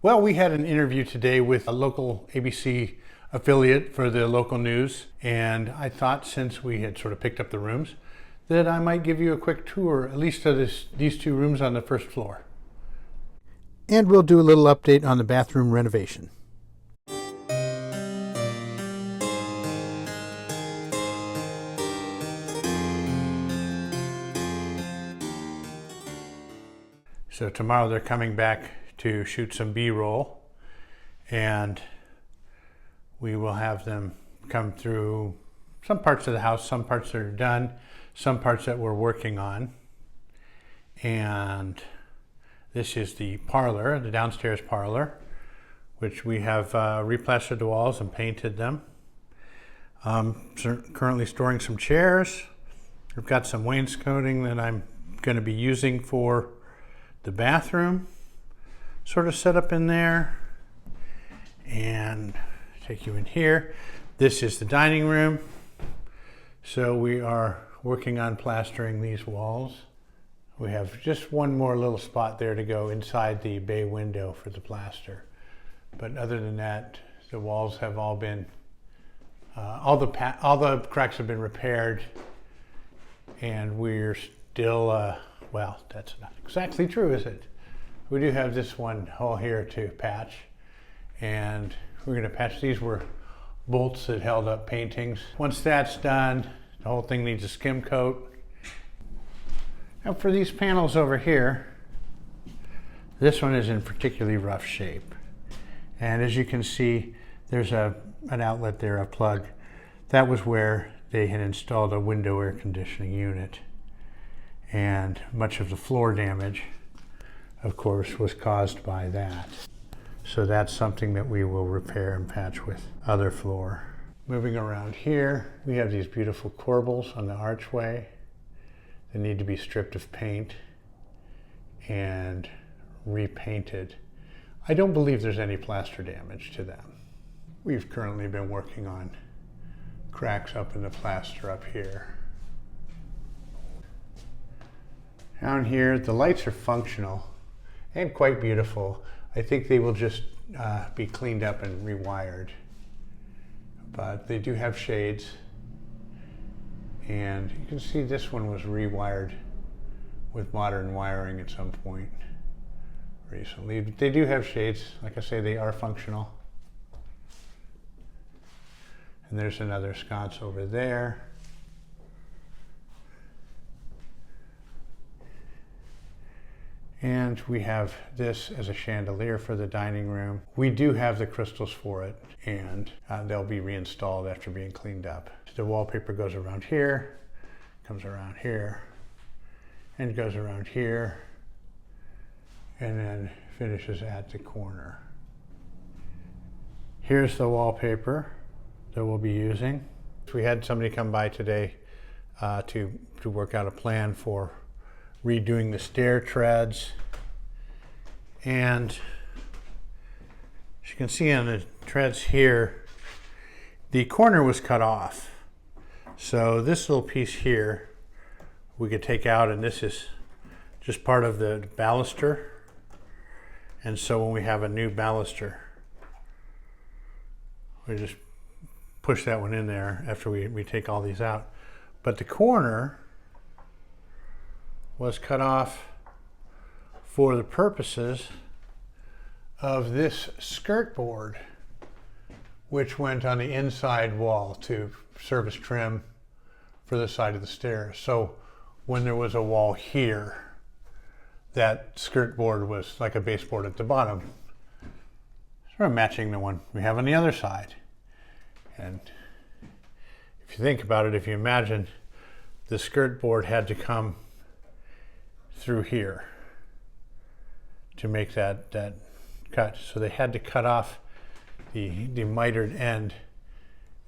Well, we had an interview today with a local ABC affiliate for the local news, and I thought since we had sort of picked up the rooms that I might give you a quick tour, at least of these two rooms on the first floor. And we'll do a little update on the bathroom renovation. So tomorrow they're coming back to shoot some B-roll, and we will have them come through some parts of the house, some parts that are done, some parts that we're working on. And this is the parlor, the downstairs parlor, which we have replastered the walls and painted them. Currently storing some chairs. We've got some wainscoting that I'm going to be using for the bathroom, sort of set up in there. And take you in here. This is the dining room. So we are working on plastering these walls. We have just one more little spot there to go inside the bay window for the plaster. But other than that, the walls have all been, all the cracks have been repaired, and we're still, well, that's not exactly true, is it? We do have this one hole here to patch, and we're going to patch. These were bolts that held up paintings. Once that's done, the whole thing needs a skim coat. Now for these panels over here, this one is in particularly rough shape. And as you can see, there's an outlet there, a plug. That was where they had installed a window air conditioning unit. And much of the floor damage, of course, was caused by that. So that's something that we will repair and patch with other floor. Moving around here, we have these beautiful corbels on the archway. They need to be stripped of paint and repainted. I don't believe there's any plaster damage to them. We've currently been working on cracks up in the plaster up here. Down here, the lights are functional and quite beautiful. I think they will just be cleaned up and rewired. But they do have shades. And you can see this one was rewired with modern wiring at some point recently. But they do have shades. Like I say, they are functional. And there's another sconce over there. And we have this as a chandelier for the dining room. We do have the crystals for it, and they'll be reinstalled after being cleaned up. The wallpaper goes around here, comes around here, and goes around here, and then finishes at the corner. Here's the wallpaper that we'll be using. We had somebody come by today to work out a plan for redoing the stair treads, and as you can see on the treads here, the corner was cut off. So this little piece here we could take out, and this is just part of the baluster. And so when we have a new baluster, we just push that one in there after we take all these out. But the corner was cut off for the purposes of this skirt board, which went on the inside wall to serve as trim for the side of the stairs. So when there was a wall here, that skirt board was like a baseboard at the bottom, sort of matching the one we have on the other side. And if you think about it, if you imagine the skirt board had to come through here to make that cut. So they had to cut off the mitered end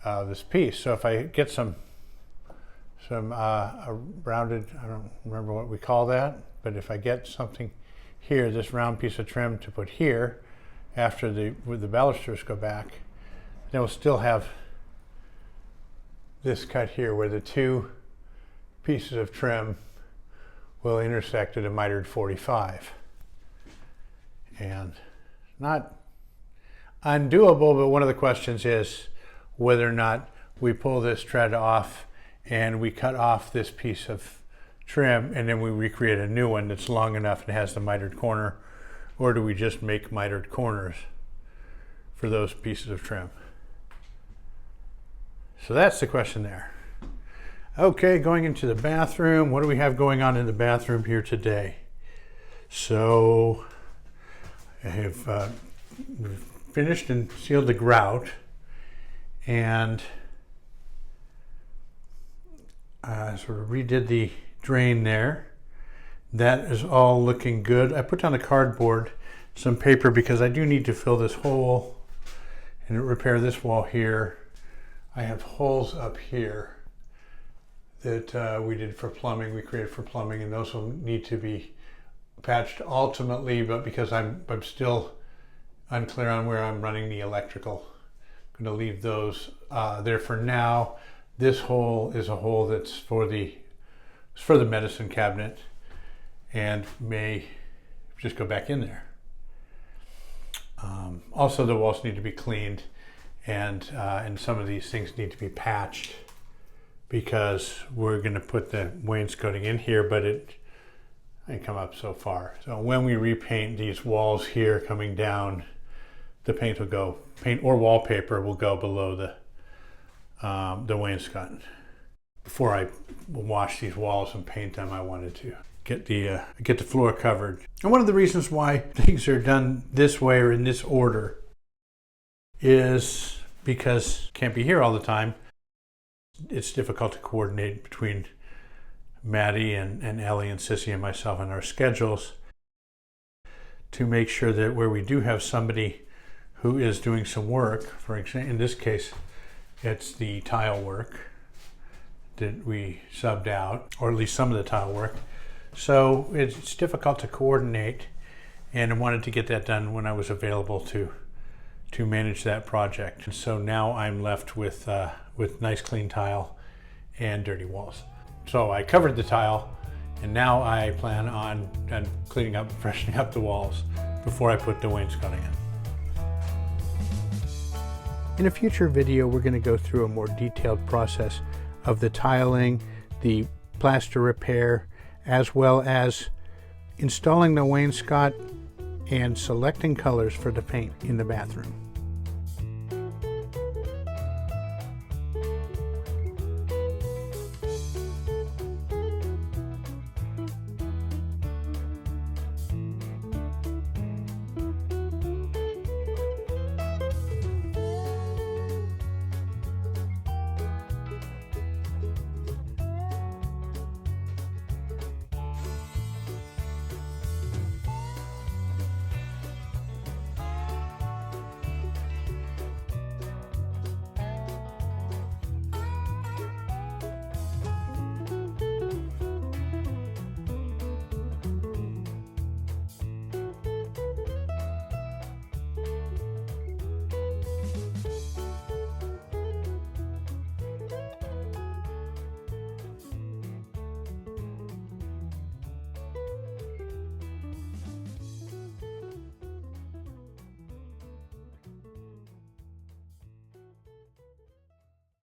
of this piece. So if I get some rounded, I don't remember what we call that, but if I get something here, this round piece of trim to put here, after the balusters go back, then we'll still have this cut here where the two pieces of trim will intersect at a mitered 45. And not undoable, but one of the questions is whether or not we pull this tread off and we cut off this piece of trim and then we recreate a new one that's long enough and has the mitered corner, or do we just make mitered corners for those pieces of trim? So that's the question there. Okay, going into the bathroom. What do we have going on in the bathroom here today? So I have finished and sealed the grout, and sort of redid the drain there. That is all looking good. I put down the cardboard, some paper, because I do need to fill this hole and repair this wall here. I have holes up here that we did for plumbing, we created for plumbing, and those will need to be patched ultimately, but because I'm still unclear on where I'm running the electrical, I'm going to leave those there for now. This hole is a hole that's for the medicine cabinet and may just go back in there. Also, the walls need to be cleaned, and some of these things need to be patched because we're going to put the wainscoting in here, but it ain't come up so far. So when we repaint these walls here coming down, the paint or wallpaper will go below the wainscot. Before I wash these walls and paint them, I wanted to get the floor covered. And one of the reasons why things are done this way or in this order is because can't be here all the time. It's difficult to coordinate between Maddie and Ellie and Sissy and myself and our schedules to make sure that where we do have somebody who is doing some work, for example, in this case, it's the tile work that we subbed out, or at least some of the tile work. So it's difficult to coordinate, and I wanted to get that done when I was available to manage that project. And so now I'm left with nice clean tile and dirty walls. So I covered the tile, and now I plan on cleaning up, freshening up the walls before I put the wainscoting in. In a future video, we're going to go through a more detailed process of the tiling, the plaster repair, as well as installing the wainscot and selecting colors for the paint in the bathroom.